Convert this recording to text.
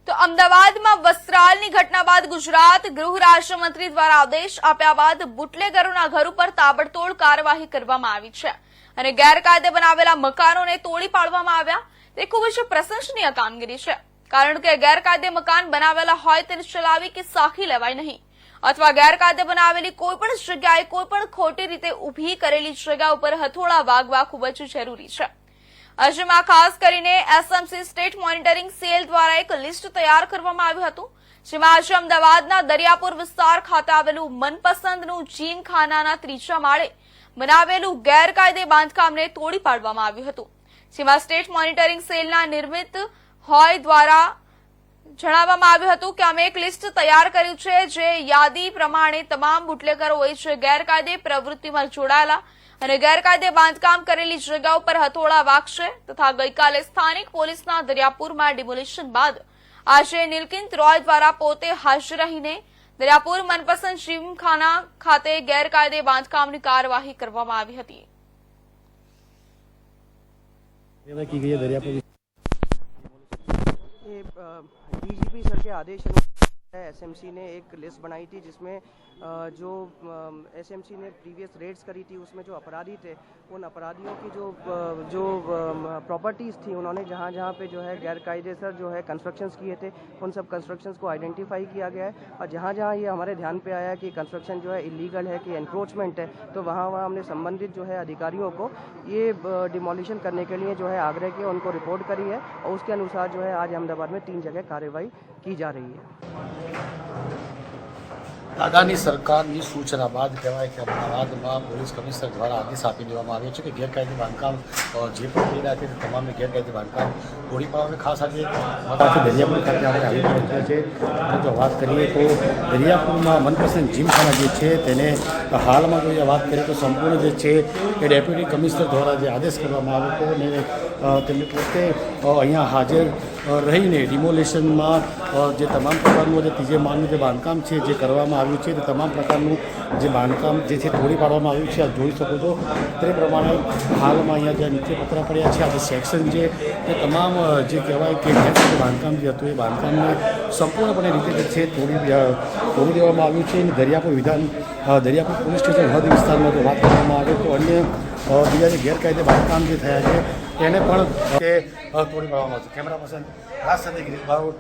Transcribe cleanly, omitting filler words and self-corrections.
તો અમદાવાદમાં વસ્ત્રાલની ઘટના બાદ ગુજરાત ગૃહ રાજ્યમંત્રી દ્વારા આદેશ આપ્યા બાદ બુટલેગરોના ઘર ઉપર તાબડતોડ કાર્યવાહી કરવામાં આવી છે અને ગેરકાયદે બનાવેલા મકાનોને તોડી પાડવામાં આવ્યા। તે ખૂબ જ પ્રશંસનીય કામગીરી છે, કારણ કે ગેરકાયદે મકાન બનાવેલા હોય તેને ચલાવી કે સાખી લેવાય નહીં, અથવા ગેરકાયદે બનાવેલી કોઈપણ જગ્યાએ કોઈપણ ખોટી રીતે ઊભી કરેલી જગ્યા ઉપર હથોડા વાગવા ખૂબ જ જરૂરી છે। જેમાં ખાસ કરીને એસએમસી સ્ટેટ મોનિટરિંગ સેલ દ્વારા એક લિસ્ટ તૈયાર કરવામાં આવ્યું હતું, જેમાં આજે અમદાવાદના દરિયાપુર વિસ્તાર ખાતે આવેલું મનપસંદનું જીમખાનાના ત્રીજા માળે બનાવેલું ગેરકાયદે બાંધકામને તોડી પાડવામાં આવ્યું હતું, જેમાં સ્ટેટ મોનિટરિંગ સેલના નિર્મિત હોય દ્વારા જણાવવામાં આવ્યું હતું કે અમે એક લિસ્ટ તૈયાર કર્યું છે, જે યાદી પ્રમાણે તમામ બુટલેગરોએ જે ગેરકાયદે પ્રવૃત્તિમાં જોડાયેલા અને ગેરકાયદે બાંધકામ કરેલી જગ્યાઓ પર હથોડા વાગશે તથા ગઈકાલે સ્થાનિક પોલીસના દરિયાપુરમાં ડિમોલિશન બાદ આજે નીલકંઠ રોય દ્વારા પોતે હાજર રહીને દરિયાપુર મનપસંદ જીમખાના ખાતે ગેરકાયદે બાંધકામની કાર્યવાહી કરવામાં આવી હતી। डीजीपी सर के आदेश अनुसार एसएमसी ने एक लिस्ट बनाई थी, जिसमें जो एसएमसी ने प्रीवियस रेड्स करी थी उसमें जो अपराधी थे उन अपराधियों की जो प्रॉपर्टीज़ थी, उन्होंने जहाँ जहाँ पे जो है गैरकायदेसर जो है कंस्ट्रक्शंस किए थे उन सब कंस्ट्रक्शंस को आइडेंटिफाई किया गया है। और जहाँ जहाँ ये हमारे ध्यान पे आया कि कंस्ट्रक्शन जो है इलीगल है कि एनक्रोचमेंट है, तो वहाँ वहाँ हमने संबंधित जो है अधिकारियों को ये डिमोलिशन करने के लिए जो है आग्रह किया, उनको रिपोर्ट करी है और उसके अनुसार जो है आज अहमदाबाद में 3 जगह कार्यवाही की जा रही है। દાદાની સરકારની સૂચના બાદ કહેવાય કે અમદાવાદમાં પોલીસ કમિશનર દ્વારા આદેશ આપી દેવામાં આવ્યો છે કે ગેરકાયદે બાંધકામ જે પણ થઈ રહ્યા છે તમામને ગેરકાયદે બાંધકામ તોડી પાડવા। ખાસ આજે દરિયાપુર ખાતે આપણે આવી પહોંચ્યા છે। જો વાત કરીએ તો દરિયાપુરમાં મનપસંદ જીમખાના જે છે તેને હાલમાં જો વાત કરીએ તો સંપૂર્ણ જે છે એ ડેપ્યુટી કમિશનર દ્વારા જે આદેશ કરવામાં આવ્યો હતો અને તેમને પોતે અહીંયા હાજર રહીને ડિમોલેશનમાં જે તમામ પ્રકારનું જે ત્રીજે માળનું જે બાંધકામ છે જે કરવામાં આવ્યું છે તે તમામ પ્રકારનું જે બાંધકામ જે છે તોડી પાડવામાં આવ્યું છે। આપ જોઈ શકો છો તે પ્રમાણે હાલમાં અહીંયા જે નીચે પતરા પડ્યા છે, આ જે સેક્શન છે એ તમામ જે કહેવાય કે ગેરકાયદે બાંધકામ જે હતું એ બાંધકામને સંપૂર્ણપણે રીતે જે છે તોડી દેવામાં આવ્યું છે। અને દરિયાપુર પોલીસ સ્ટેશન હદ વિસ્તારમાં જો વાત કરવામાં આવે તો અન્ય બીજા જે ગેરકાયદે બાંધકામ જે થયા છે એને પણ તે તોડી પાડવામાં આવશે। કેમેરા પર્સન રાજ સાથે ગિરીશ બારોટ,